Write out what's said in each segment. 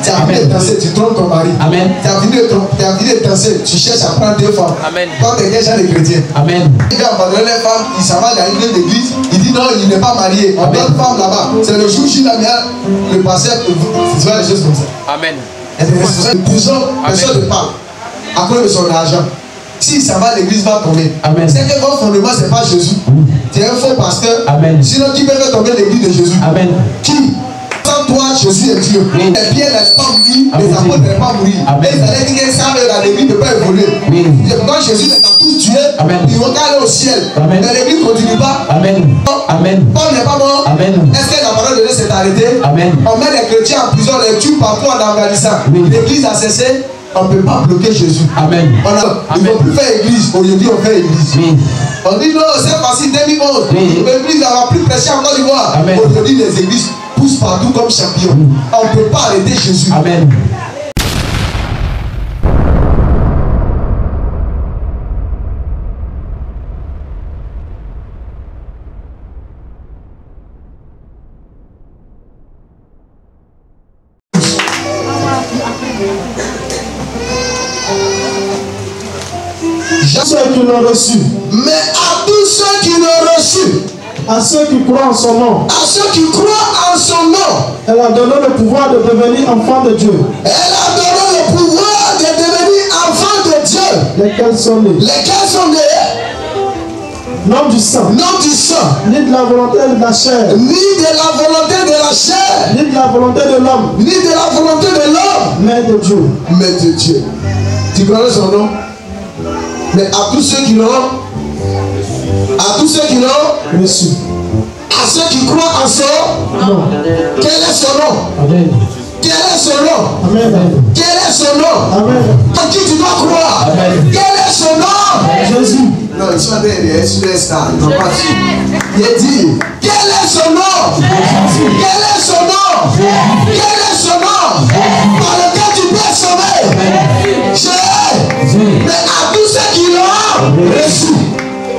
Tu as fini de danser, tu trompes ton mari. Amen. Tu as fini de danser, tu cherches à prendre 2 femmes. Amen. Quand tu es déjà les chrétiens. Amen. Il va abandonner les femmes, il s'en va dans une église, il dit non, il n'est pas marié. On donne femme là-bas. C'est le jour où il a mis le pasteur, c'est des choses comme ça. Amen. Personne ne parle à cause de son argent. Si ça va, l'église va tomber. C'est que votre fondement, ce n'est pas Jésus. Tu es un faux pasteur. Amen. Sinon, qui peut faire tomber l'église de Jésus? Amen. Qui? Sans toi, Jésus est Dieu. Les pierres n'allaient pas mourir, les apôtres n'allaient pas mourir. Mais ils allaient dire que ça, l'église ne peut pas évoluer. Quand Jésus les a tous tués, ils vont aller au ciel. Mais l'église ne continue pas. Amen. Amen. Paul n'est pas mort. Amen. Est-ce que la parole de Dieu s'est arrêtée? Amen. On met les chrétiens en prison, on les tue partout en Afghanistan. L'église a cessé. On ne peut pas bloquer Jésus. Amen. Il ne faut plus faire église. Aujourd'hui, on fait église. On dit non, c'est facile, 2011. L'église n'a plus prêché en Côte d'Ivoire. Aujourd'hui, les églises poussent partout comme champions. On ne peut pas arrêter Jésus. Amen. Ceux qui l'ont reçu. Mais à tous ceux qui l'ont reçu, à ceux qui croient en son nom, à ceux qui croient en son nom, elle a donné le pouvoir de devenir enfant de Dieu. Elle a donné le pouvoir de devenir enfant de Dieu. Lesquels sont nés. Lesquels sont nés. Non du sang. Non du sang. Ni de la volonté de la chair. Ni de la volonté de la chair. Ni de la volonté de l'homme. Ni de la volonté de l'homme. Mais de Dieu. Mais de Dieu. Tu connais son nom? Mais à tous ceux qui l'ont, à tous ceux qui l'ont reçu, à ceux qui croient en son nom, quel est son nom? Amen. Quel est son nom? Amen. Quel est son nom? Amen. En qui tu dois croire? Amen. Quel est son nom? Jésus. Non, ils sont des superstars, ils n'ont pas dit. Il a dit, quel est son nom? Quel est son nom? Quel est son nom? Par lequel tu peux sauver? Jésus. Mais à tous ceux qui l'ont reçu,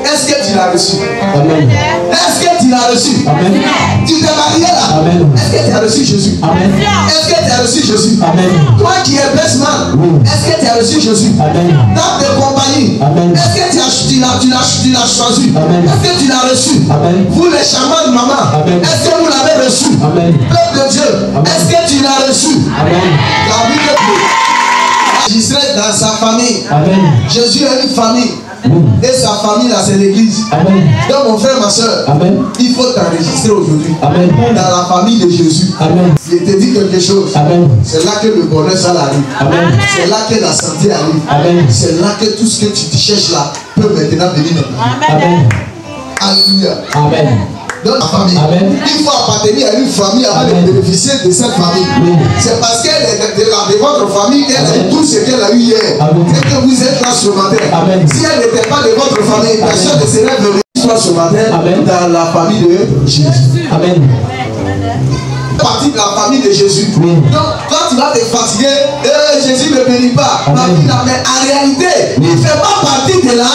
est-ce que tu l'as reçu? Amen. Est-ce que tu l'as reçu? Amen. Tu t'es marié là? Amen. Est-ce que tu as reçu Jésus? Amen. Est-ce que tu as reçu Jésus? Amen. Toi qui es best man, est-ce que tu as reçu Jésus? Amen. Dans tes compagnies, est-ce que tu l'as choisi? Amen. Est-ce que tu l'as reçu? Amen. Vous les chamans de maman, est-ce que vous l'avez reçu? Amen. Peuple de Dieu, est-ce que tu l'as reçu? Amen. La Bible dit, enregistré dans sa famille. Amen. Jésus a une famille. Et sa famille là, c'est l'église. Donc mon frère, ma soeur, il faut t'enregistrer aujourd'hui dans la famille de Jésus. Amen. Il te dit quelque chose. C'est là que le bonheur ça arrive. C'est là que la santé arrive. C'est là que tout ce que tu cherches là peut maintenant venir. Amen. Alléluia. Amen. Dans la famille. Il faut appartenir à une famille avant de bénéficier de cette famille. C'est parce qu'elle est de votre famille qu'elle a eu tout ce qu'elle a eu hier. Et que vous êtes là ce matin. Si elle n'était pas de votre famille, personne ne serait venu ce matin dans la famille de Jésus. Amen. Partie de la famille de Jésus. Donc, quand tu vas te fatiguer, Jésus ne bénit pas. Mais en réalité, il ne fait pas partie de la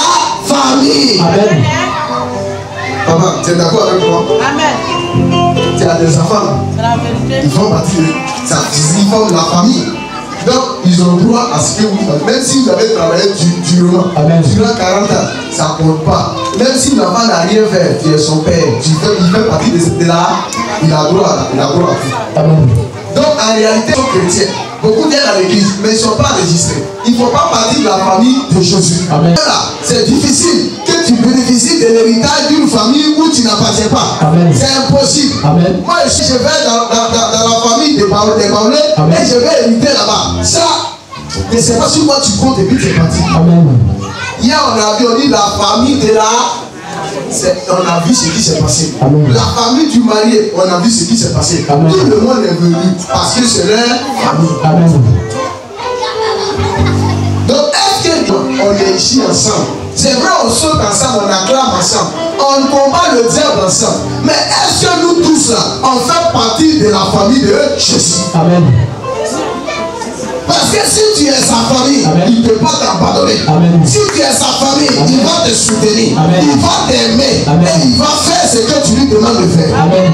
famille. Amen. Papa, tu es d'accord avec moi? Amen. Tu as des enfants. C'est la vérité. Ils font partie ils forment la famille. Donc, ils ont droit à ce que vous faites. Même si vous avez travaillé durement, durant 40 ans, ça ne compte pas. Même si l'enfant n'a rien fait, tu es son père, il fait partie de là, il a droit à tout. Amen. Donc, en réalité, ils sont chrétiens. Beaucoup viennent à l'église, mais ils ne sont pas enregistrés. Il ne faut pas partir de la famille de Jésus. C'est difficile que tu bénéficies de l'héritage d'une famille où tu n'appartiens pas. C'est impossible. Amen. Moi, si je vais dans la famille des Baoulés et je vais hériter là-bas, ça, je ne sais pas sur quoi tu comptes et puis tu es parti. Hier, on a vu, on dit la famille de la... On a vu ce qui s'est passé. Amen. La famille du marié, on a vu ce qui s'est passé. Amen. Tout le monde est venu parce que c'est leur famille. Amen. Donc, est-ce qu'on est ici ensemble? C'est vrai, on saute ensemble, on acclame ensemble, on combat le diable ensemble. Mais est-ce que nous tous là, on fait partie de la famille de Jésus? Amen. Parce que si tu es sa famille, il ne peut pas t'abandonner. Si tu es sa famille, il va te soutenir. Il va t'aimer. Et il va faire ce que tu lui demandes de faire. Amen.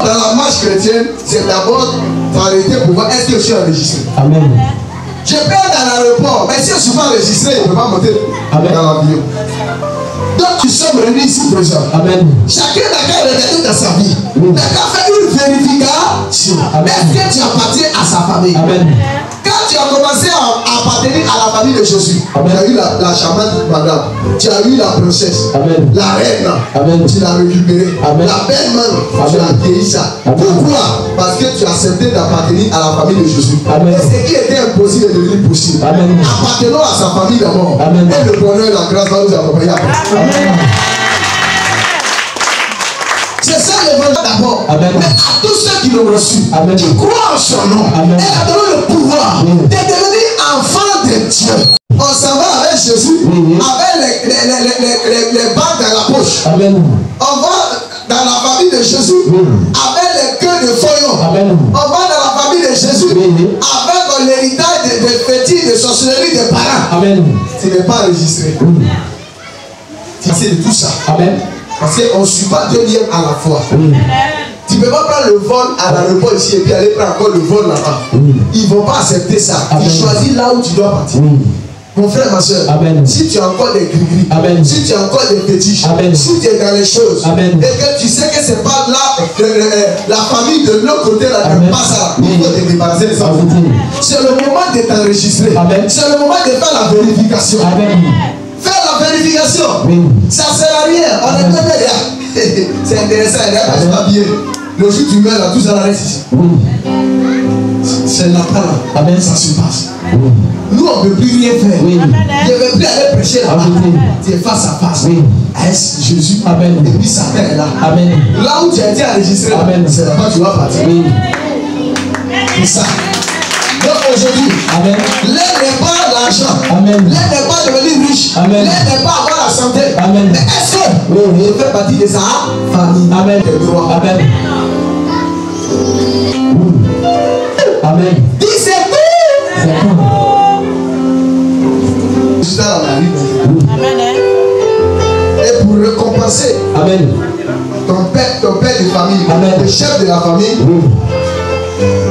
Dans la marche chrétienne, c'est d'abord t'arrêter pour voir est-ce que je suis enregistré. Amen. Je peux être dans l'aéroport, mais si je suis pas enregistré, je ne peux pas monter dans l'avion. Donc, nous sommes réunis ici présents. Amen. Chacun n'a qu'à regarder dans sa vie. N'a qu'à faire une vérification. Est-ce que tu appartiens à sa famille? Amen. Quand tu as commencé à appartenir à la famille de Jésus, tu as eu la charmante madame, tu as eu la princesse, Amen. la reine, Amen. tu l'as récupérée, Amen. la belle main, tu Amen. as guéri ça. Amen. Pourquoi? Parce que tu as accepté d'appartenir à la famille de Jésus. Amen. Et ce qui était impossible est devenu possible. Amen. Appartenons à sa famille d'abord. Amen. Et le bonheur et la grâce va nous accompagner après. Amen. C'est ça l'évangile d'abord. Amen. Mais à tous ceux qui l'ont reçu, Amen. qui croient en son nom, Amen. et a donné le pouvoir Oui. de devenir enfant de Dieu. On s'en va avec Jésus, Oui. avec les bagues dans la poche. Amen. On va dans la famille de Jésus, Oui. avec les queues de feuillons. Amen. On va dans la famille de Jésus, Oui. avec l'héritage de fétiches, de sorcellerie des parents. Amen. Tu n'es pas enregistré. Tu sais de tout ça. Amen. Parce qu'on ne suit pas deux liens à la fois. Oui. Tu ne peux pas prendre le vol à l'aéroport ici et puis aller prendre encore le vol là-bas. Oui. Ils ne vont pas accepter ça. Amen. Tu choisis là où tu dois partir. Oui. Mon frère, ma soeur, Amen. si tu as encore des gris-gris, Amen. si tu as encore des fétiches, Amen. si tu es dans les choses, Amen. et que tu sais que ce n'est pas là, la famille de l'autre côté là, ne Amen. pas ça, Oui. il faut te débarrasser de ça. Amen. C'est le moment de t'enregistrer. Amen. C'est le moment de faire la vérification. Amen. Faire la vérification. Oui. Ça ne sert à rien. On est très bien. C'est intéressant. Il n'y a pas de papier. Le jour où tu meurs, là, tout ça reste ici. Oui. C'est là, pas là. Amen. Ça se passe. Oui. Nous, on ne peut plus rien faire. Oui. Je ne vais plus aller prêcher là-bas. Amen. Tu es face à face. Oui. Avec Jésus. Amen. Et puis Satan est là. Amen. Là où tu as été enregistré, Amen. c'est là-bas que tu vas partir. Oui. C'est ça. Donc aujourd'hui, Amen. l'aide n'est pas l'argent. Amen. L'aide n'est pas devenir riche. Amen. L'aide n'est pas avoir la santé. Amen. Mais est-ce que Oui. je fais partie de sa famille? Amen. Des droits. Amen. Amen. Dis c'est tout. C'est tout. Juste dans la rue. Amen. Et pour récompenser Amen. ton père de famille, Amen. le chef de la famille, Oui.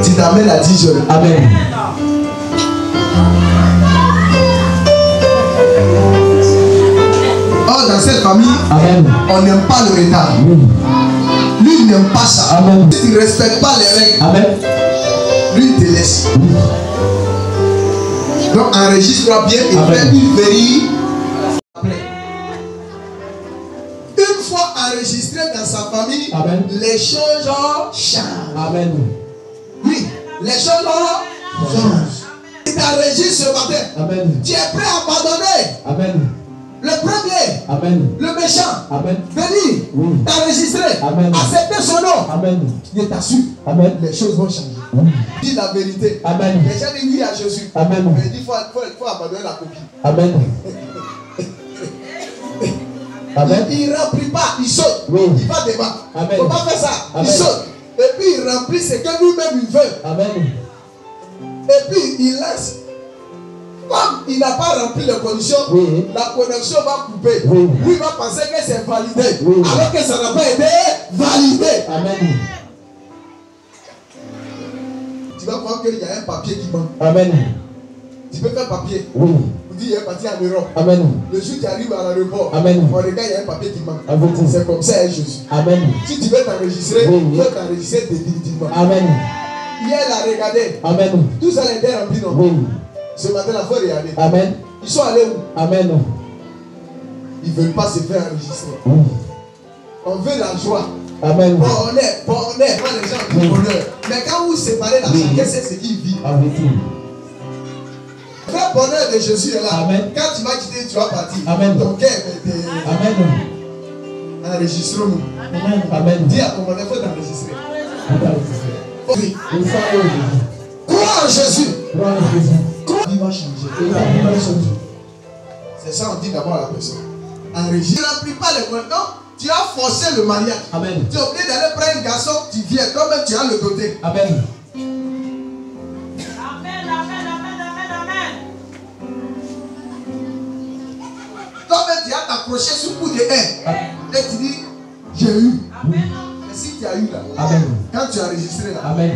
tu t'amènes à 10 heures. Amen. Or, dans cette famille, Amen. on n'aime pas le retard. Oui. Lui, il n'aime pas ça. Amen. Si tu ne respectes pas les règles, Amen. lui, il te laisse. Donc, enregistre-toi bien et Amen. fais une vérité. Une fois enregistré dans sa famille, Amen. les choses changent. Amen. Oui, les choses changent. Tu t'enregistres ce matin. Amen. Tu es prêt à pardonner. Amen. Le premier, Amen. le méchant, Amen. venir, Oui. t'enregistrer, Amen. accepter son nom. Amen. Je t'assure, Amen. les choses vont changer. Dis la vérité. Amen. Les gens disent oui à Jésus. Amen. Mais il dit faut abandonner la copie. Amen. Amen. Il ne remplit pas, il saute. Oui. Il va devant. Amen. Il ne faut pas faire ça. Amen. Il saute. Et puis il remplit ce que lui-même il veut. Amen. Et puis il laisse. Comme il n'a pas rempli les conditions, Oui. la connexion va couper. Oui. Lui va penser que c'est validé. Oui. Alors que ça n'a pas été validé. Amen. Tu vas voir qu'il y a un papier qui manque. Amen. Tu peux faire papier. Oui. On dit il est parti en Europe. Amen. Le jour où tu arrives à l'aéroport, Amen. on regarde, il y a un papier qui manque. Amen. C'est comme ça, Jésus. Amen. Si tu veux t'enregistrer, Oui. il faut t'enregistrer définitivement. Amen. Hier, elle a regardé. Amen. Tout ça était rempli, non? Oui. Ce matin, il faut regarder. Amen. Ils sont allés où? Amen. Ils ne veulent pas se faire enregistrer. Oui. On veut la joie. Amen. Bonheur. Moi, les gens ont dit bonheur. Mais quand vous séparez l'argent, Oui. qu'est-ce que c'est qu'il vit? Amen. Le vrai bonheur de Jésus est là. Amen. Quand tu vas quitter, tu vas partir. Amen. Ton cœur est Amen. enregistrons-nous. Amen. Dis à ton bonheur, il faut t'enregistrer. Oui. Une fois Crois en Jésus. Crois en Jésus. Il va changer. Il va changer. C'est ça, on dit d'abord à la personne. Enregistre. Ne remplis pas les conditions. Tu as forcé le mariage. Amen. Tu es obligé d'aller prendre un garçon, tu viens. Toi-même, tu as le doté. Amen. Toi-même, tu as t'accroché sous le bout de haie. Et tu dis, j'ai eu. Mais si tu as a eu là, Amen. quand tu as enregistré là, Amen.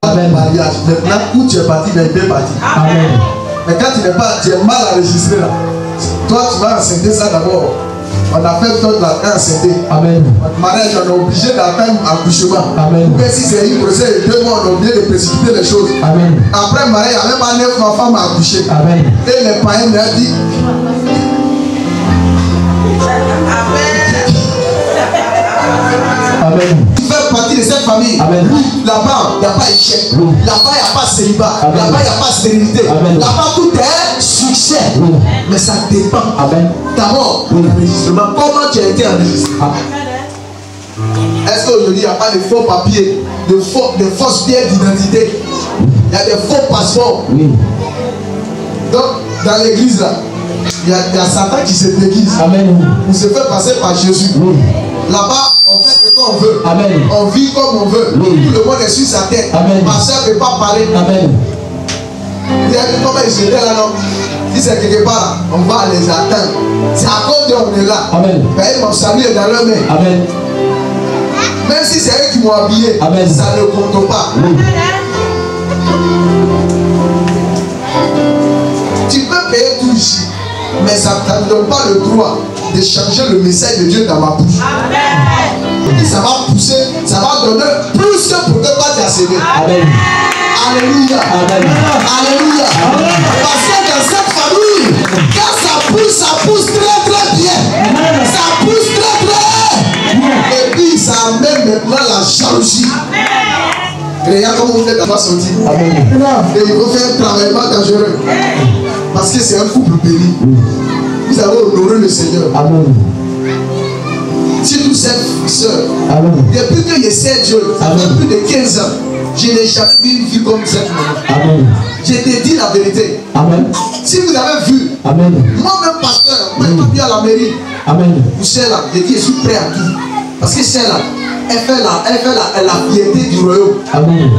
le mariage, maintenant où tu es parti, mais bien parti. Amen. Mais quand tu n'es pas, tu es mal enregistré là, toi tu vas enceinter ça d'abord. On a fait toi la enceinter. Amen. Votre mariage, on est obligé d'attendre accouchement. Amen. Mais si c'est une grossesse de 2 mois, on est obligé de précipiter les choses. Amen. Après le mariage, il n'y a même pas 9 mois, femme a accouché. Amen. Et les païens lui ont dit. Amen. Tu fais partie de cette famille. Amen. Là-bas, il n'y a pas échec. Oui. Là-bas, il n'y a pas célibat. Amen. Là-bas, il n'y a pas stérilité. Amen. Là-bas, tout est succès. Oui. Mais ça dépend. Amen. D'abord, Oui. l'enregistrement. Comment tu as été enregistré? Ah. Est-ce qu'aujourd'hui, il n'y a pas de faux papiers, de fausses pièces d'identité? Il y a des faux passeports. Oui. Donc, dans l'église, là, il y a Satan qui se déguise. Amen. On se fait passer par Jésus. Oui. Là-bas, on fait ce qu'on veut. Amen. On vit comme on veut. Oui. Tout le monde est sur sa tête. Amen. Ma soeur ne peut pas parler. Amen. Il y a comment ils étaient là, non? Si c'est quelque part, on va les attendre. C'est à cause d'eux on est là. Amen. Mais mon salut est dans leur main. Amen. Même si c'est eux qui m'ont habillé, Amen. ça ne compte pas. Oui. Tu peux payer tout ici, mais ça ne te donne pas le droit de changer le message de Dieu dans ma bouche. Et ça va pousser, ça va donner plus que pour que toi tu as sévé. Amen. Alléluia. Amen. Alléluia. Parce que dans cette famille, quand ça pousse très très bien. Ça pousse très très. Et puis ça amène maintenant la jalousie. Regarde comment vous faites la sortir. Amen. Et il faut faire un travail dangereux. Parce que c'est un couple béni. Vous avez honoré le Seigneur. Amen. Si vous êtes soeur, Amen. depuis que je sais Dieu, ça fait plus de 15 ans, je n'ai jamais vu une vie comme cette. Amen. Je te dis la vérité. Amen. Si vous avez vu, Amen. moi-même pasteur, moi je suis à la mairie, Amen. vous savez là, je dis je suis prêt à tout. Parce que c'est là, elle fait la piété du royaume. Amen.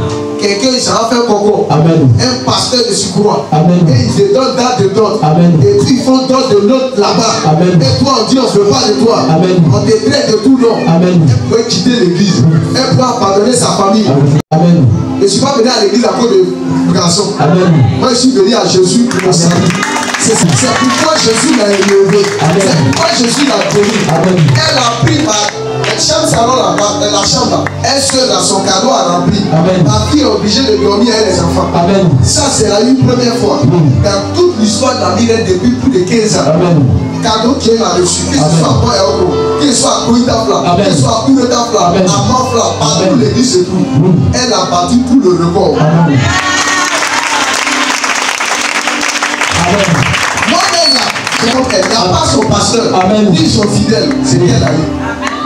Quelqu'un, ça va faire coco. Amen. Un pasteur de Sukoura. Amen. Et il te donne date de don. Amen. Et puis ils font don de l'autre là-bas. Amen. Et toi, on dit on ne veut pas de toi. Amen. On te traite de tout nom. Amen. Elle peut quitter l'église. Elle peut abandonner sa famille. Amen. Je ne suis pas venu à l'église à cause de garçon. Amen. Moi, je suis venu à Jésus pour mon salut. C'est pourquoi Jésus l'a élevé. C'est pourquoi Jésus l'a connu. Amen. Elle a pris la chambre salon là-bas, la chambre. Elle seule dans son cadeau a rempli. Amen. Ma fille est obligée de dormir avec les enfants. Amen. Ça, c'est la première fois. Dans toute l'histoire de la vie, depuis plus de 15 ans. Amen. Cadeau qui est là-dessus. Que ce soit à Bois et Oro, que ce soit à Kouitafla, que ce soit à Kouretafla, à Manfla, partout l'église se trouve. Elle a battu tout le record. Amen. Amen. Moi-même là, elle n'a pas son pasteur, Amen. ni son fidèle, c'est elle a eu.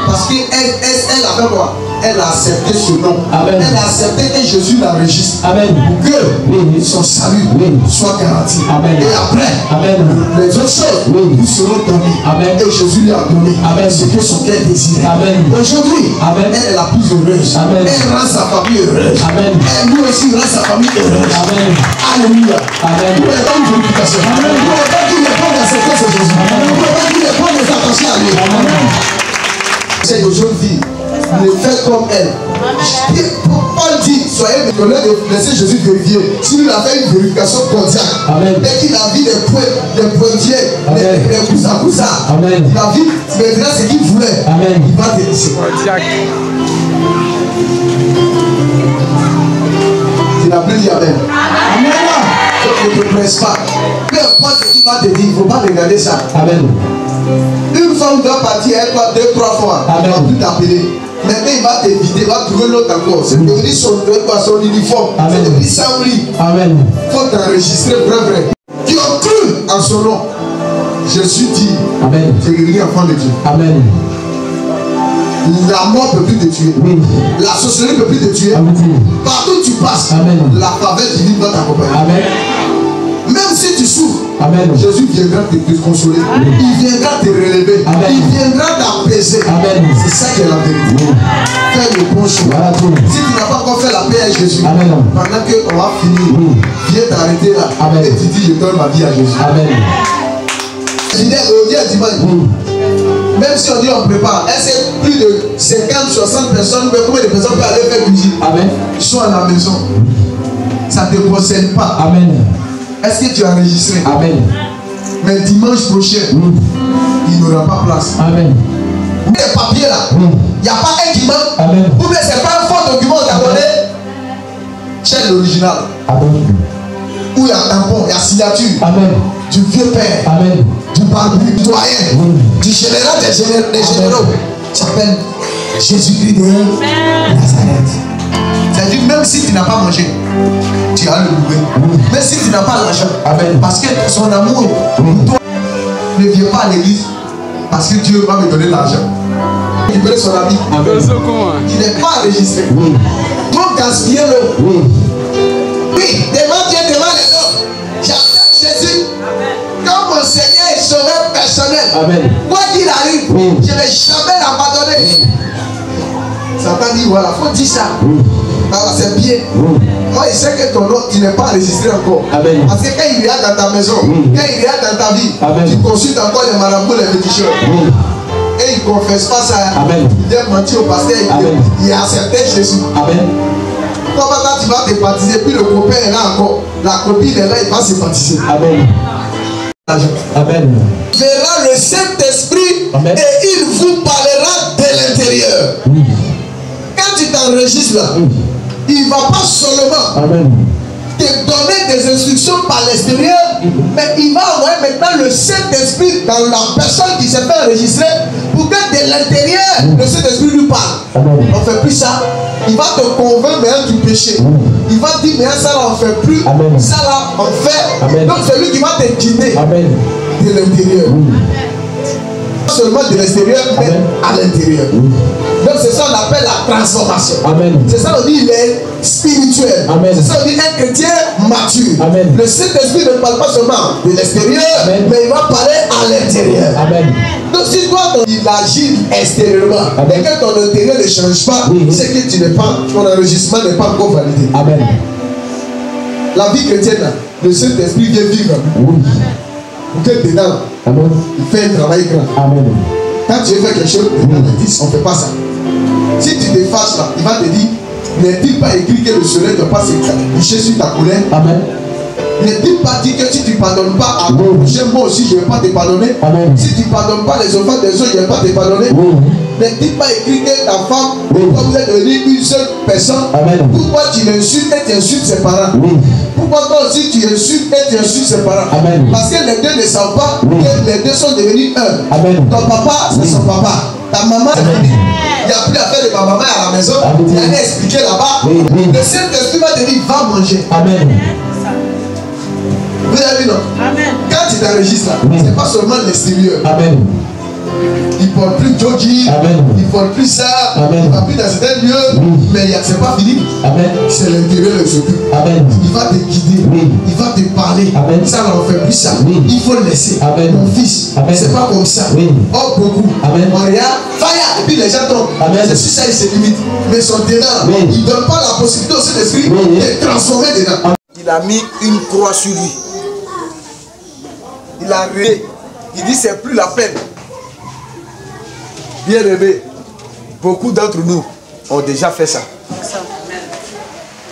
Parce qu'elle a fait quoi? Elle a accepté ce nom. Amen. Elle a accepté que Jésus l'enregistre. Amen. Pour que Oui. son salut Oui. soit garanti. Amen. Et après, Amen. les autres choses Oui. nous seront données. Amen. Et Jésus lui a donné Amen. ce que son cœur désirait. Amen. Aujourd'hui, Amen. elle est la plus heureuse. Amen. Elle rend sa famille heureuse. Amen. Elle nous aussi rend sa famille heureuse. Amen. Alléluia. Amen. Vous pouvez pas une vérification. Vous ne pouvez pas dire les bonnes accepter ce Jésus. Vous ne pouvez pas dire les bonnes attention à lui. C'est une jeune fille. Ne faites comme elle. Paul dit, soyez au lieu de laisser Jésus vérifier. Si lui a fait une vérification cordiale, dès qu'il a vu des pointiers, des coussins, Amen. il a vu maintenant ce qu'il voulait. Amen. Il va te laisser. Tu n'as plus dit Amen. Amen. Donc ne te presse pas. Peu importe ce qu'il va te dire, il ne faut pas regarder ça. Amen. Une femme doit partir avec toi 2-3 fois. Il ne va plus t'appeler. Maintenant, il va t'éviter, il va trouver l'autre encore. C'est devenu son uniforme. C'est devenu sans lit. Amen. Il faut t'enregistrer vrai. Qui ont cru en son nom. Jésus dit, Amen. tu es guéri enfant de Dieu. Amen. La mort ne peut plus te tuer. Oui. La sorcellerie ne peut plus te tuer. Amen. Partout où tu passes, Amen. la faveur divine va t'accompagner. Amen. Même si tu souffres, Amen. Jésus viendra te consoler. Amen. Il viendra te relever. Amen. Il viendra t'apaiser. C'est ça qui est la vérité. Fais le bon choix. Si tu n'as pas encore fait la paix à Jésus, Amen. pendant qu'on va finir, viens t'arrêter là. Amen. Et tu dis, je donne ma vie à Jésus. Amen. Je dis, dimanche, Même si on dit on prépare, est-ce que plus de 50, 60 personnes, combien de personnes peuvent aller faire cuisine? Amen. Ils sont à la maison. Ça ne te concerne pas. Amen. Est-ce que tu as enregistré? Amen. Mais dimanche prochain, il n'aura pas place. Amen. Les papiers là, il n'y a pas un qui manque. Amen. Ou bien c'est pas un faux document qu'on t'a donné. C'est l'original. Amen. Où il y a un tampon, il y a signature. Amen. Du vieux père. Amen. Du barbu, du doyen. Du général des généraux. Tu s'appelle Jésus-Christ de Nazareth. C'est-à-dire, même si tu n'as pas mangé, tu as le louer. Même si tu n'as pas l'argent. Amen. Parce que son amour pour toi ne vient pas à l'église. Parce que Dieu va me donner l'argent. Il connaît son ami. Il n'est pas enregistré. Donc gaspillez-le. Oui, devant Dieu, devant les hommes. J'appelle Jésus. Comme mon Seigneur est sauveur personnel. Amen. Quoi qu'il arrive, je ne vais jamais l'abandonner. Satan dit voilà, il faut dire ça. Alors c'est bien. Moi je sais que ton nom, tu n'es pas enregistré encore. Amen. Parce que quand il vient dans ta maison, quand il vient dans ta vie, tu consultes encore les marabouts, les féticheurs. Et il ne confesse pas ça. Amen. Il vient mentir au pasteur. Il a accepté Jésus. Amen. Comment quand tu vas te baptiser, puis le copain est là encore, la copine est là, il va se baptiser. Amen. Amen. Verra le Saint-Esprit et il vous parlera de l'intérieur. Quand tu t'enregistres là, il ne va pas seulement te donner des instructions par l'extérieur, mais il va envoyer maintenant le Saint-Esprit dans la personne qui s'est fait enregistrer pour que de l'intérieur, le Saint-Esprit lui parle. On ne fait plus ça. Il va te convaincre maintenant du péché. Il va dire, mais ça là on ne fait plus. Ça là on fait. Donc c'est lui qui va te guider de l'intérieur. Pas seulement de l'extérieur, mais à l'intérieur. Donc c'est ça qu'on appelle la transformation. C'est ça qu'on dit il est spirituel. C'est ça qu'on dit un chrétien mature. Le Saint-Esprit ne parle pas seulement de l'extérieur, mais il va parler à l'intérieur. Donc si toi il agit extérieurement et que ton intérieur ne change pas, c'est que tu n'es pas, ton enregistrement n'est pas encore validé. La vie chrétienne, le Saint-Esprit vient vivre. Pour que dedans, il fait un travail grand. Quand tu veux faire quelque chose, on ne fait pas ça. Si tu te fâches là, il va te dire, n'est-il pas écrit que le soleil ne doit pas se coucher sur ta colère? N'est-il pas dit que si tu ne pardonnes pas à ton prochain, moi aussi je ne vais pas te pardonner? Si tu ne pardonnes pas les enfants des autres, je ne vais pas te pardonner? N'est-il pas écrit que ta femme, quand vous êtes devenue une seule personne, pourquoi tu l'insultes et tu insultes ses parents? Pourquoi toi aussi tu insultes et tu insultes ses parents? Parce que les deux ne savent pas que les deux sont devenus un. Ton papa, c'est son papa. Ta maman, il n'y a plus affaire de ma maman à la maison. Il y a rien expliqué là-bas. Le Saint-Esprit va te dire, va manger. Vous avez vu, non? Quand tu t'enregistres là, ce n'est pas seulement l'extérieur. Il ne porte plus jogging, il ne porte plus ça, il ne va plus dans certains lieux, mais ce n'est pas fini. C'est l'intérieur qui s'occupe. Il va te guider, il va te parler. Ça, on ne fait plus ça. Il faut le laisser. Mon fils, c'est pas comme ça. Oh, beaucoup. On regarde, fire, et puis les gens tombent. C'est sur ça, il se limite. Mais son dedans, il ne donne pas la possibilité au Saint-Esprit de transformer dedans. Il a mis une croix sur lui. Il a rêvé. Il dit, c'est plus la peine. Bien aimé, beaucoup d'entre nous ont déjà fait ça.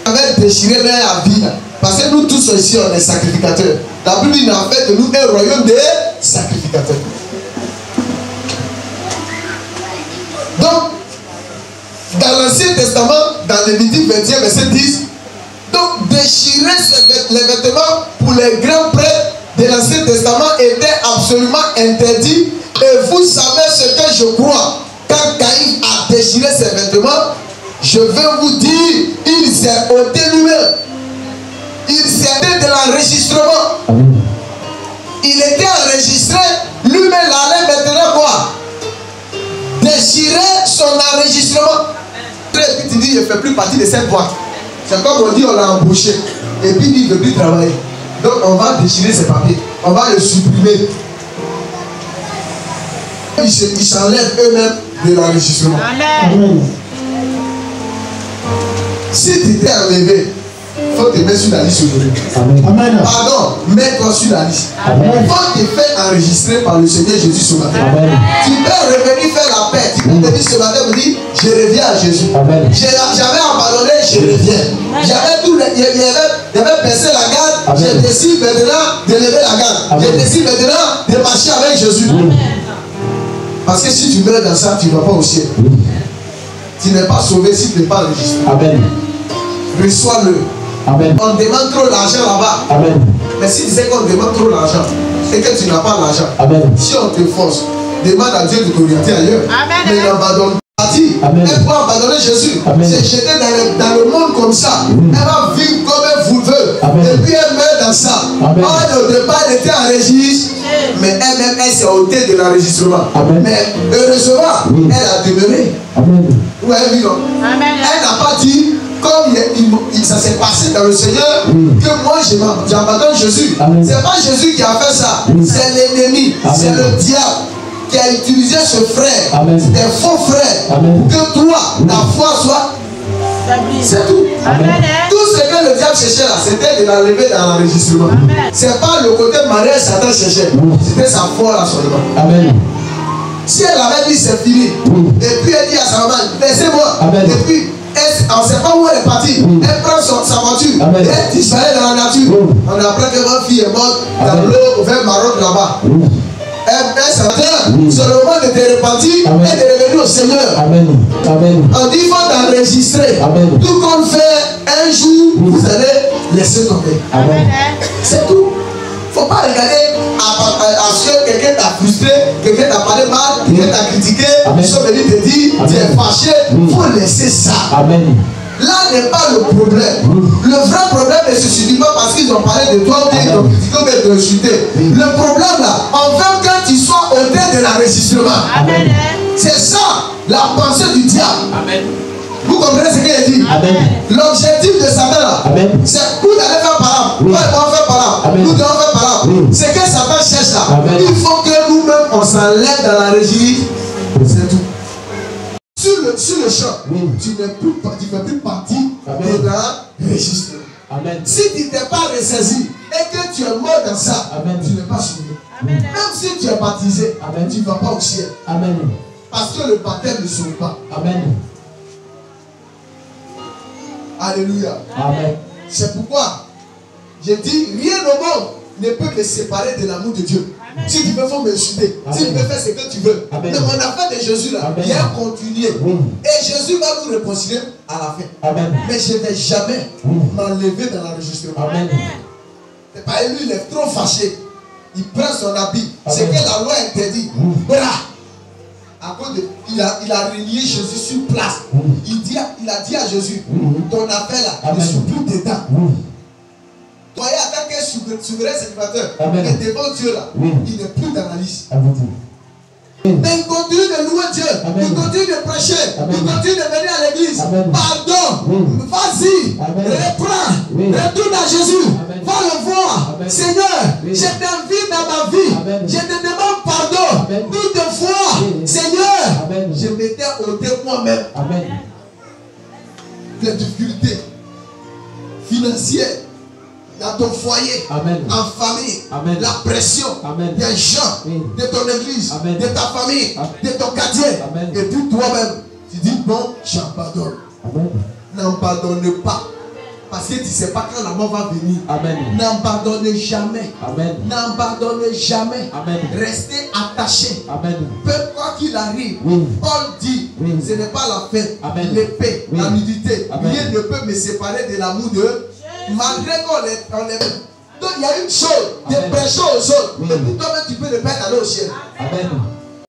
On avait déchiré leur vie. Parce que nous tous ici, on est sacrificateurs. La Bible a fait de nous un royaume de sacrificateurs. Donc, dans l'Ancien Testament, dans Lévitique 21, verset 10, donc déchirer les vêtements pour les grands prêtres de l'Ancien Testament était absolument interdit. Et vous savez ce que je crois. Quand Caïn a déchiré ses vêtements, je vais vous dire, il s'est ôté lui-même. Il s'est ôté de l'enregistrement. Il était enregistré, lui-même allait maintenant quoi? Déchirer son enregistrement. Et puis tu dis, je ne fais plus partie de cette boîte. C'est comme on dit, on l'a embauché. Et puis il ne veut plus travailler. Donc on va déchirer ses papiers. On va le supprimer. Ils s'enlèvent eux-mêmes de l'enregistrement. Si tu t'es enlevé, Il faut te mettre sur la liste aujourd'hui. Amen. Pardon, mets-toi sur la liste. Amen. Il faut te faire enregistrer par le Seigneur Jésus ce matin. Amen. Tu peux revenir faire la paix. Tu peux venir ce matin me dire, je reviens à Jésus. Amen. J'avais abandonné, je reviens. J'avais tout, j'avais baissé la garde. Je décide maintenant de lever la garde. Je décide maintenant de marcher avec Jésus. Parce que si tu meurs dans ça, tu ne vas pas au ciel. Tu n'es pas sauvé si tu n'es pas enregistré. Amen. Reçois-le. Amen. On demande trop d'argent là-bas. Amen. Mais si tu sais qu'on demande trop d'argent et que tu n'as pas l'argent, Amen. si on te force, demande à Dieu de t'orienter ailleurs. Amen. Mais n'abandonne pas. Elle peut abandonner Jésus. C'est jeté dans le monde comme ça. Elle va vivre comme elle vous veut. Et puis elle meurt dans ça. Or, au départ, elle était enregistrée. Mais elle-même, elle s'est ôtée de l'enregistrement. Mais heureusement, elle a demeuré. Vous avez vu, non? Elle n'a pas dit, comme ça s'est passé dans le Seigneur, que moi j'abandonne Jésus. C'est pas Jésus qui a fait ça. C'est l'ennemi. C'est le diable qui a utilisé ce frère, des faux frères, pour que toi, ta foi soit. C'est tout. Tout ce que le diable cherchait là, c'était de la lever dans l'enregistrement. C'est pas le côté mariage Satan cherchait. C'était sa foi là seulement. Amen. Si elle avait dit c'est fini, et puis elle dit à sa maman, laissez-moi, et puis on ne sait pas où elle est partie, elle prend sa voiture, et elle disparaît dans la nature. On apprend que ma fille est morte dans l'eau vers Maroc là-bas. C'est le moment de te repentir et de revenir au Seigneur. Amen. Amen. On dit qu'il faut t'enregistrer. Tout comme fait un jour, vous allez laisser tomber. Amen. C'est tout. Il ne faut pas regarder à ce que quelqu'un t'a frustré, quelqu'un t'a parlé mal, quelqu'un t'a critiqué, ils sont venus te dire, tu es fâché. Il faut laisser ça. Amen. Là n'est pas le problème. Le vrai problème ne se situe pas parce qu'ils ont parlé de toi ou qu'ils ont critiqué ou qu'ils ont insulté. Le problème là, on veut que tu sois ôté de l'enregistrement. Amen. C'est ça la pensée du diable. Amen. Vous comprenez ce qu'il dit? L'objectif de Satan là, c'est nous d'aller faire par là. Nous devons faire par là. Nous devons faire par là. C'est que Satan cherche là. Il faut que nous-mêmes on s'enlève dans la régie. C'est tout. Sur le champ, tu ne fais plus partie de la registre. Si tu n'es pas ressaisi et que tu es mort dans ça, tu n'es pas sauvé. Même si tu es baptisé, tu ne vas pas au ciel. Amen. Parce que le baptême ne sauve pas. Amen. Alléluia. Amen. C'est pourquoi j'ai dit rien au monde ne peut me séparer de l'amour de Dieu. Amen. Si tu veux, il faut m'insulter. Si tu veux faire ce que tu veux. Amen. Mais mon affaire de Jésus là, il y a continué. Et Jésus va nous réconcilier à la fin. Amen. Mais je ne vais jamais m'enlever dans l'enregistrement. Amen. C'est pas lui, il est trop fâché. Il prend son habit. C'est que la loi interdit. Voilà. À cause de, il a renié Jésus sur place. Il a dit à Jésus, ton affaire là, ne suis plus dedans. Toi, en tant que souverain sacrificateur, mais devant Dieu là, il n'est plus dans la liste. Mais il continue de louer Dieu, il continue de prêcher, il continue de venir à l'église. Pardon, vas-y, reprends, retourne à Jésus, va le voir. Seigneur, je t'invite dans ma vie, je te demande pardon. Toutefois, Seigneur, je m'étais ôté moi-même. Les difficultés financières dans ton foyer, en famille, la pression des gens, de ton église, de ta famille, de ton quartier. Et puis toi-même, tu dis non, j'abandonne. N'abandonne pas. Parce que tu ne sais pas quand la mort va venir. N'abandonne jamais. N'abandonne jamais. Restez attaché. Peu quoi qu'il arrive, Paul dit, ce n'est pas la fête, l'épée, la nudité. Rien ne peut me séparer de l'amour de malgré qu'on est. Donc il y a une chose, de prêcher aux autres. Et puis toi-même tu peux ne pas aller au ciel.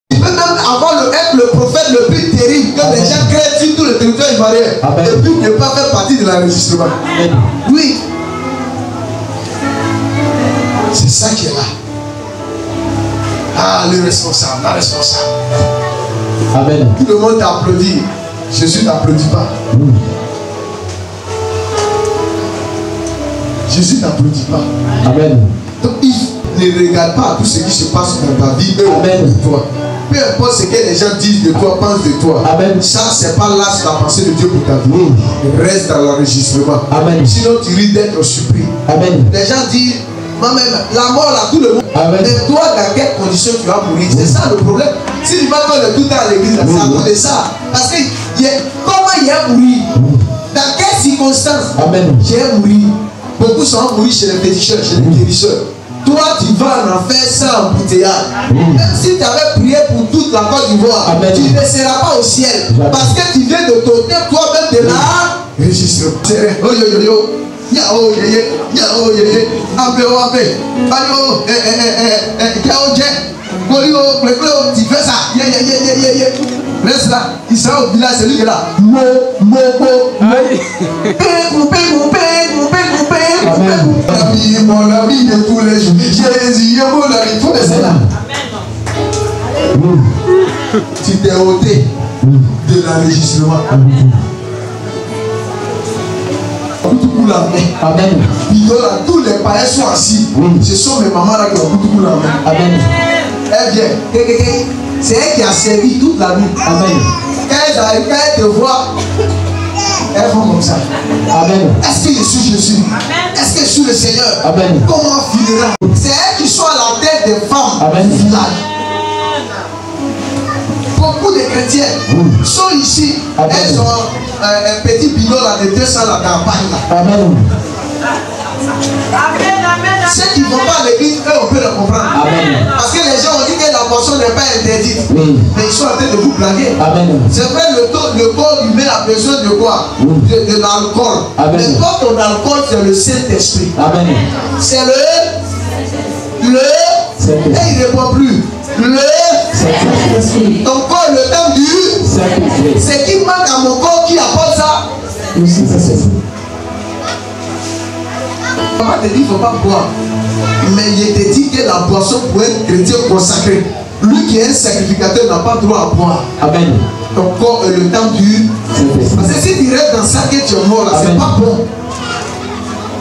Tu peux même avoir être le prophète le plus terrible que les gens créent sur tout le territoire ivoirien. Et puis ne pas faire partie de l'enregistrement. Oui. C'est ça qui est là. Ah, le responsable, la responsable. Amen. Tout le monde t'applaudit. Jésus n'applaudit pas. Jésus n'applaudit pas. Amen. Donc il ne regarde pas tout ce qui se passe dans ta vie. Amen. Toi. peu importe ce que les gens disent de toi, pensent de toi. Amen. Ça, c'est pas là la pensée de Dieu pour ta vie. Reste dans l'enregistrement. Amen. Sinon, tu risques d'être surpris. Amen. Les gens disent, maman, la mort là, tout le monde. Amen. Mais toi, dans quelles conditions tu vas mourir? C'est ça le problème. Si tu vas pas le tout le temps à l'église, c'est à cause de ça. Parce que comment il a mouru? Dans quelles circonstances? Amen. J'ai mouru. Beaucoup sont mourir chez les péticheurs, chez les guérisseurs. Toi, tu vas en enfer sans embouteillage. Même si tu avais prié pour toute la Côte d'Ivoire, tu ne seras pas au ciel. Parce que tu viens de t'ôter toi-même de la registre. Oh yo yo yo. Yao yeye. Yao yeye. Abe o abe. Ayo. Yao je. Golio. Clé. Tu fais ça. Ye. Reste là. Il sera au village. C'est lui qui est là. Mo. Mon ami de tous les jours. Jésus, mon ami. Faut laisser là. Tu t'es ôté de l'enregistrement. Amen. Tous les païens sont assis. Ce sont mes mamans là qui ont tout la main. Amen. Elle vient. C'est elle qui a servi toute la nuit. Amen. Quand elle te voit, elles font comme ça. Amen. Est-ce que je suis Jésus? Est-ce que je suis le Seigneur? Amen. Comment finira? C'est elles qui sont à la tête des femmes. Amen. Beaucoup de chrétiens sont ici. Amen. Elles ont un petit bidon là de 200 la campagne là. Amen. Ceux qui ne vont pas à l'église, eux, on peut le comprendre. Amen. Parce que les gens ont dit que l'abortion n'est pas interdite. Oui. Mais ils sont en train de vous blaguer. Amen. C'est vrai, le corps humain a besoin de quoi? De l'alcool. Amen. Mais quand ton alcool, c'est le Saint-Esprit. Amen. C'est et il ne répond plus. Saint-Esprit. Ton corps, le temps du. Saint-Esprit. Ce qui manque à mon corps qui apporte ça. Papa te dit qu'il ne faut pas boire. Mais il te dit que la boisson pour être chrétien consacré. Lui qui est un sacrificateur n'a pas droit à boire. Amen. Ton corps est le temps du. Parce que si tu restes dans ça que tu es mort là, c'est pas bon.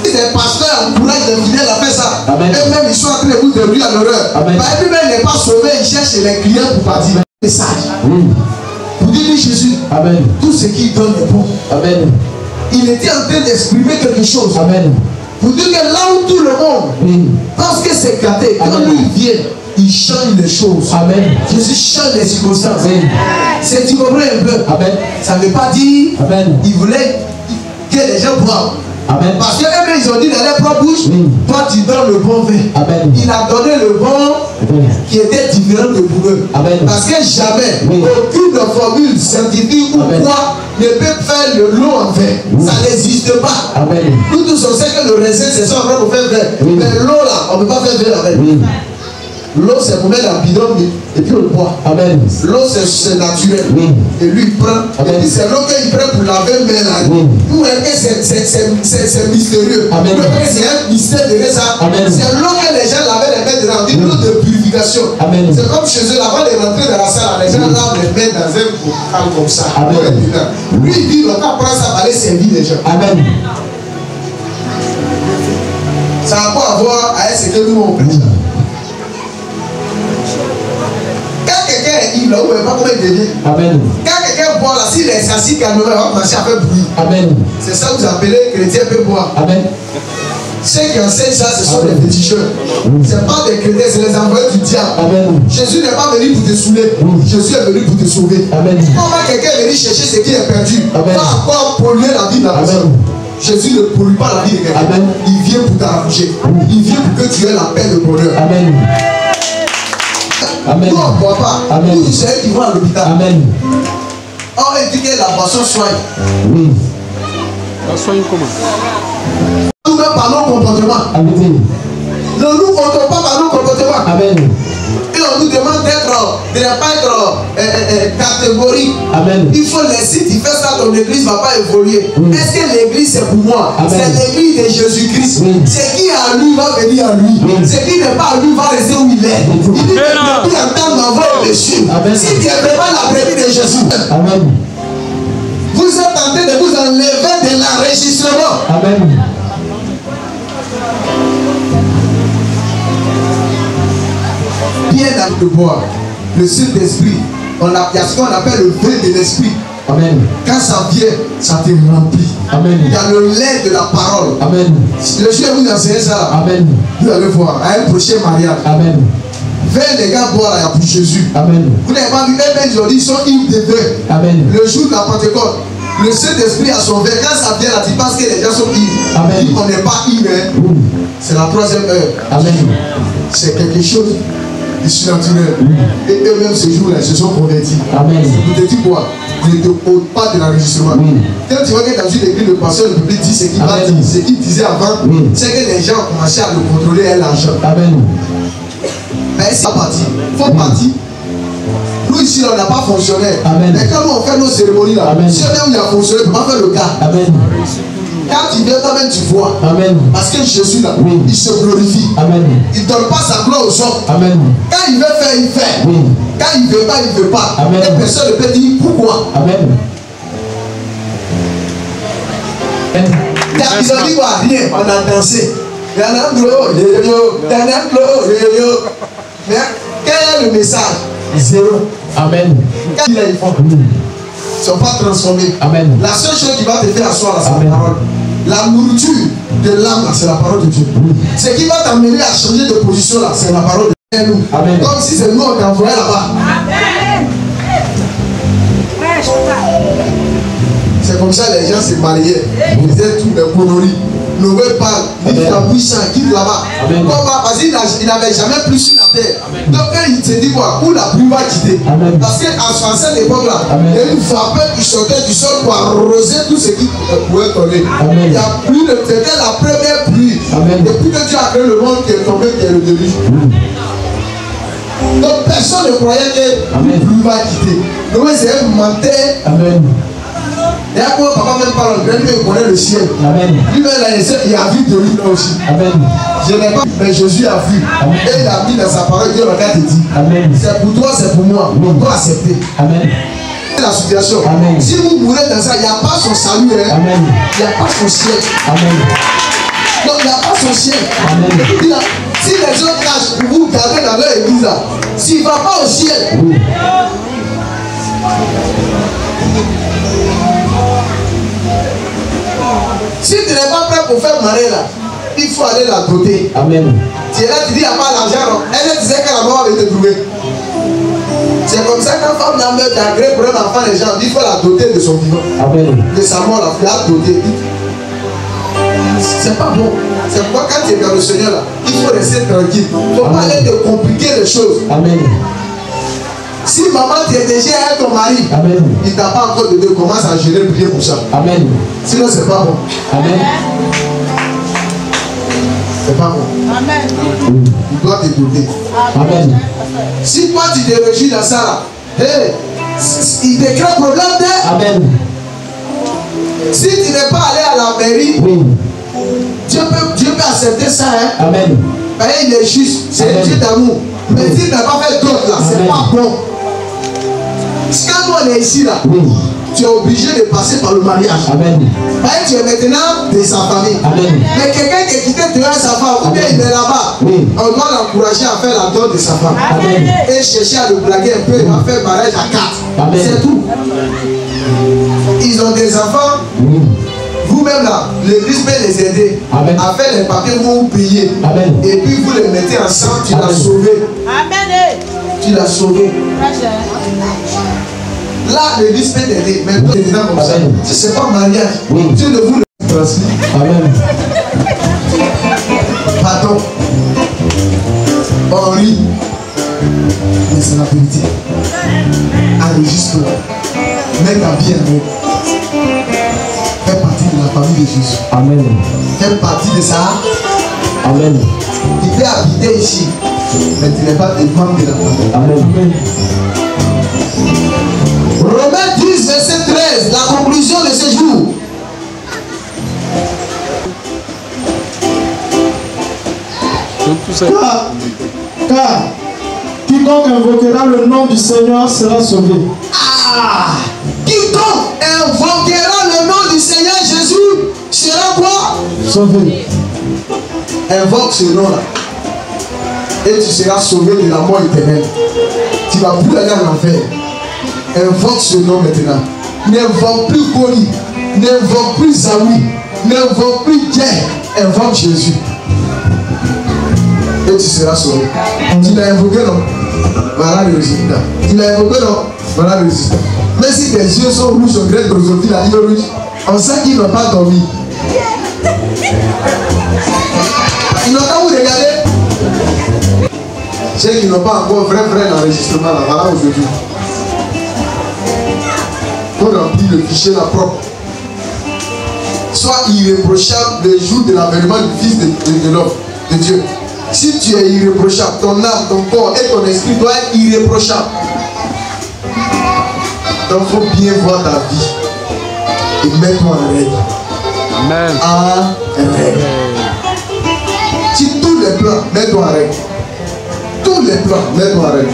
Si les pasteurs encouragent les fidèles à faire ça, eux-mêmes ils sont en train de vous détruire à l'horreur. Lui-même n'est pas sauvé, il cherche les clients pour partir. Message. Vous dites Jésus, Amen. Tout ce qu'il donne est bon. Amen. Il était en train d'exprimer quelque chose. Amen. Vous dites que là où tout le monde pense que c'est gâté, quand lui vient, il change les choses. Amen. Jésus change les circonstances. C'est tu comprends un peu. Amen. Ça ne veut pas dire Amen. il voulait que les gens boivent. Amen. Parce qu'eux-mêmes ils ont dit dans leur propre bouche, toi tu donnes le bon vin. Amen. Il a donné le bon qui était différent de pour eux. Amen. Parce que jamais aucune formule scientifique ou quoi ne peut faire le l'eau en vin. Ça n'existe pas. Amen. Nous tous on sait que le raisin c'est ça on peut faire vin. Mais l'eau là, on ne peut pas faire vin avec. L'eau c'est pour mettre dans le bidon et puis on le boit. Amen. L'eau c'est naturel. Et lui il prend. Amen. Et puis c'est l'eau qu'il prend pour laver mais là. Pour que c'est mystérieux. Amen. C'est un mystère de ça. C'est l'eau que les gens lavaient les mains dedans. Une eau de purification. Amen. C'est comme chez eux avant de rentrer dans la salle, les gens lavent les mains dans un bocal comme ça. Amen. Lui il dit on va prendre ça pour aller servir les gens. Amen. Ça n'a pas à voir avec ce que nous on prêche. Quand quelqu'un est ivre, on ne pas comment il devient. Amen. Quand quelqu'un boit là, s'il est assis calmement, il va commencer à faire bruit. Amen. C'est ça que vous appelez chrétien peut boire. Amen. Ceux qui enseignent ça, ce sont des féticheurs. Ce n'est pas des chrétiens, c'est les envoyés du diable. Amen. Jésus n'est pas venu pour te saouler. Jésus est venu pour te sauver. Amen. Comment quelqu'un est venu chercher ce qui est perdu? Amen. Pas encore polluer la vie de la personne. Jésus ne pollue pas la vie de quelqu'un. Il vient pour t'arranger. Il vient pour que tu aies la paix de bonheur. Amen. Amen. Nous on ne boit pas. Amen. Nous c'est eux qui vont à l'hôpital. Amen. On dit que la boisson soigne. Oui. La soigne comment? Nous-mêmes par nos comportements. Amen. Ne nous comptons pas par nos comportements. Amen. Et on nous demande de ne pas être catégorique. Amen. Il faut laisser, tu fais ça, ton église ne va pas évoluer. Est-ce que l'église c'est pour moi? C'est l'église de Jésus-Christ. Ce qui est à lui va venir à lui. Ce qui n'est pas à lui va rester où il est. Il dit que depuis un temps ma voix est dessus. Si tu n'es pas la brebis de Jésus. Amen. Vous êtes en train de vous enlever de l'enregistrement. Amen. Bien dans le bois. le Saint-Esprit, il y a ce qu'on appelle le vin de l'Esprit. Amen. Quand ça vient, ça te remplit. Amen. Il y a le lait de la parole. Amen. Le Dieu vous enseigne ça. Amen. Vous allez voir, à un prochain mariage. Amen. Vin, les gars boivent là, il y a pour Jésus. Amen. Vous n'avez pas vu, même ils ont dit, ils sont ivres de vin. Amen. Le jour de la Pentecôte, le Saint-Esprit a son vin. Quand ça vient là, tu penses que les gens sont ivres. Amen. Dit qu'on n'est pas ivre, hein. C'est la 3e heure. Amen. C'est quelque chose de surnaturel. Et eux-mêmes, ce jour-là, ils se sont convertis. Amen. Vous te dites quoi? Ne te ôte pas de l'enregistrement. Quand tu vois que dans une église, le pasteur ne peut plus dire ce qu'il va dire, ce qu'il disait avant, c'est que les gens ont commencé à le contrôler à l'argent. Amen. Mais c'est pas parti. Il faut partir. Nous ici, là, on n'a pas fonctionnaire. Amen. Mais quand nous on fait nos cérémonies là, Amen. si on il a fonctionné, tu ne peux pas faire le cas. Amen. Quand tu viens, toi-même tu vois. Amen. Parce que Jésus là, Oui. il se glorifie. Amen. Il ne donne pas sa gloire aux hommes. Amen. Quand il veut faire, il fait. Oui. Quand il ne veut pas, il ne veut pas. Amen. Et personne ne peut dire pourquoi. Amen. Ils ont dit quoi? Rien, on a dansé. Il y en a un gros, il y en a un gros, mais quel est le message? Zéro. Amen. Quand ils font, ils ne sont pas transformés. Amen. La seule chose qui va te faire asseoir là, c'est Amen. la parole. La nourriture de l'âme là, c'est la parole de Dieu. Ce qui va t'amener à changer de position là, c'est la parole de Dieu. Amen. Comme si c'est nous on t'envoyait là-bas. C'est comme ça les gens se mariaient. Ils faisaient tous les conneries. Noé parle, il dit la puissance, quitte là-bas. Parce qu'il n'avait jamais plus sur la terre. Donc quand il se dit quoi, où la pluie va quitter. Amen. Parce qu'à cette époque-là, il y a une vapeur qui sortait du sol pour arroser tout ce qui pouvait tomber. Amen. Il y a plus de, c'était la première pluie. Amen. Depuis que Dieu a créé le monde qui est tombé, qui est le déluge. Donc personne ne croyait que la pluie va quitter. Noé c'est un menteur. Amen. Et après, papa même parle, il connaît le ciel. Amen. Lui-même, il a vu de lui là aussi. Amen. Je n'ai pas, mais Jésus a vu. Amen. Et il a mis dans sa parole, Dieu regarde et dit, Amen. c'est pour toi, c'est pour moi. On doit accepter. Amen. La situation. Amen. Si vous mourrez dans ça, il n'y a pas son salut. Hein. Amen. Il n'y a pas son ciel. Amen. Donc il n'y a pas son ciel. Amen. Si les gens cachent pour vous garder dans leur église là, s'il ne va pas au ciel, si tu n'es pas prêt pour faire marrer là, il faut aller la doter. Amen. Tu es là, tu dis, il n'y a pas l'argent. Elle disait que la mort avait été trouvée. C'est comme ça qu'une femme n'a meurt d'agréé pour un enfant, les gens, il faut la doter de son vivant. Amen. De sa mort, la doter. C'est pas bon. C'est pourquoi quand tu es dans le Seigneur là, il faut rester tranquille. Il ne faut pas aller te compliquer les choses. Amen. Si maman t'est déjà avec ton mari, Amen. il t'a pas encore donné, commence à gérer le prier pour ça. Amen. Sinon c'est pas bon. Amen. C'est pas bon. Amen. Il doit te doter. Amen. Si toi tu te réjouis dans ça là, hey, il te crée problème de. Amen. Si tu n'es pas allé à la mairie, Oui. Dieu peut accepter ça. Hein? Amen. Il est juste, c'est un Dieu d'amour. Mais s'il n'a pas fait d'autres là, c'est pas bon. Quand nous on est ici là, Oui. tu es obligé de passer par le mariage. Amen. Tu es maintenant de sa famille. Amen. Mais quelqu'un qui est quitté de sa femme, ou bien il est là-bas, Oui. on doit l'encourager à faire la dot de sa femme. Amen. Et chercher à le blaguer un peu, à faire mariage à 4. Amen. C'est tout. Ils ont des enfants. Oui. Vous-même là, l'église peut les aider. Amen. À faire les papiers, vous vous payez. Amen. Et puis vous les mettez ensemble, tu l'as Amen. sauvé. Amen. Tu l'as sauvé. Là, l'église peut t'aider. Mais toi, tu es comme ça. Amen. Si ce n'est pas mariage, Oui. Dieu ne vous le transmet. Amen. Pardon. On rit. Mais c'est la vérité. Enregistre-la. Mets ta vie en œuvre. Fais partie de la famille de Jésus. Amen. Fais partie de ça. Amen. Tu peux habiter ici. Mais tu n'es pas des membres de la famille. Amen. Romains 10, verset 13. La conclusion de ce jour. Tout ça. Car quiconque invoquera le nom du Seigneur sera sauvé. Ah! Quiconque invoquera le nom du Seigneur Jésus sera quoi? Sauvé. Invoque ce nom-là. Et tu seras sauvé de la mort éternelle. tu vas plus aller en enfer. Invoque ce nom maintenant. N'invoque plus Goli, n'invoque plus Zawi, n'invoque plus Dieu. Invoque Jésus. Et tu seras sauvé. Tu l'as invoqué, non? Voilà le résultat. Tu l'as invoqué, non? Voilà le résultat. Mais si tes yeux sont rouges au gré de Rosophie, la ligne rouge, on sait qu'ils n'ont pas dormi. Ils n'ont pas vous regarder. Ceux qui n'ont pas encore vrai l'enregistrement là, voilà aujourd'hui. Pour remplir le fichier là propre. Sois irréprochable le jour de l'avènement du Fils de l'homme, de Dieu. Si tu es irréprochable, ton âme, ton corps et ton esprit doivent être irréprochables. Donc il faut bien voir ta vie et mets-toi en règle. Amen. En règle. Si tous les plans, mets-toi en règle. Tous les plans, mets-toi en règle.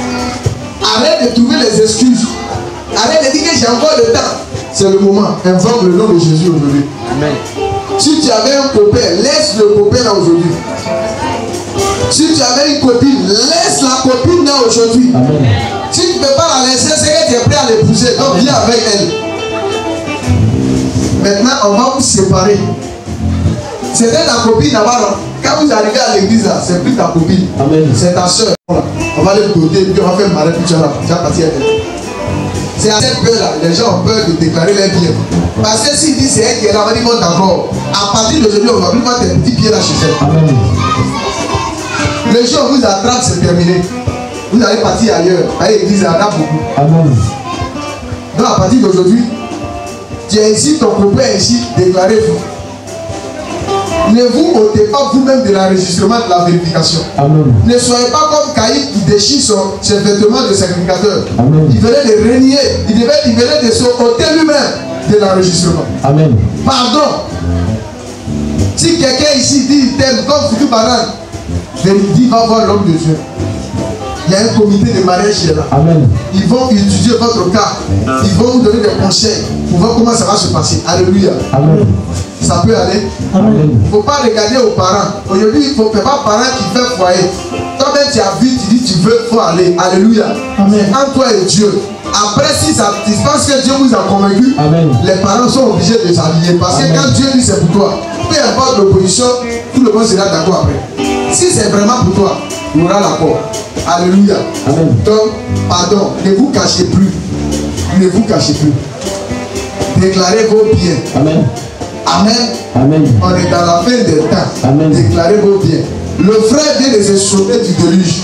Arrête de trouver les excuses. Arrête de dire que j'ai encore le temps. C'est le moment. Invoque le nom de Jésus aujourd'hui. Amen. Si tu avais un copain, laisse le copain là aujourd'hui. Si tu avais une copine, laisse la copine là aujourd'hui. Si tu ne peux pas la laisser, c'est que tu es prêt à l'épouser. Donc viens avec elle. Maintenant, on va vous séparer. C'était ta copine là-bas. Quand vous arrivez à l'église là, c'est plus ta copine. C'est ta soeur. On va les doter, puis on va faire marrer, puis tu vas partir avec elle. C'est à cette peur là, les gens ont peur de déclarer les biens. Parce que s'ils disent c'est elle qui est là, on va dire bon d'accord. À partir d'aujourd'hui, on va plus mettre tes petits pieds là chez elle. Amen. Le jour où vous attrape, c'est terminé. Vous allez partir ailleurs. À l'église, là, beaucoup. Amen. Donc à partir d'aujourd'hui, tu es ici, ton copain est ici, déclarez-vous. Ne vous ôtez pas vous-même de l'enregistrement de la vérification. Amen. Ne soyez pas comme Caïn qui déchire ses vêtements de sacrificateur. Amen. Il venait de renier, il venait de se ôter lui-même de l'enregistrement. Amen. Pardon. Si quelqu'un ici dit il t'aime comme futur banane, dit va voir l'homme de Dieu. Il y a un comité de mariage qui est là. Amen. Ils vont étudier votre cas. Ils vont vous donner des conseils pour voir comment ça va se passer. Alléluia. Amen. Ça peut aller. Il ne faut pas regarder aux parents. Aujourd'hui, il ne faut pas parents qui fait foyer. Toi-même, tu as vu, tu dis tu veux, il faut aller. Alléluia. Amen. Entre toi et Dieu. Après, si ça se passe que Dieu vous a convaincu, amen, les parents sont obligés de s'allier. Parce que quand Dieu dit c'est pour toi, peu importe l'opposition, tout le monde sera d'accord après. Si c'est vraiment pour toi, il y aura l'accord. Alléluia. Amen. Donc, pardon, ne vous cachez plus. Ne vous cachez plus. Déclarez vos biens. Amen. Amen. Amen. On est dans la fin des temps. Amen. Déclarez vos biens. Le frère vient de se sauver du déluge.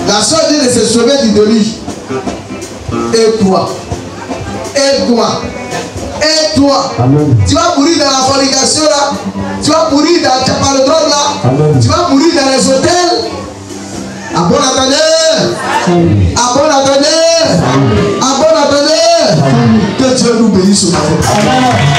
La soeur vient de se sauver du déluge. Et toi. Et toi. Et toi. Amen. Tu vas mourir dans la fornication là. Tu vas mourir dans le drogue là. Amen. Tu vas mourir dans les hôtels. À bon attendez. À bon attendez. À bon attendez. Que Dieu nous bénisse. Amen.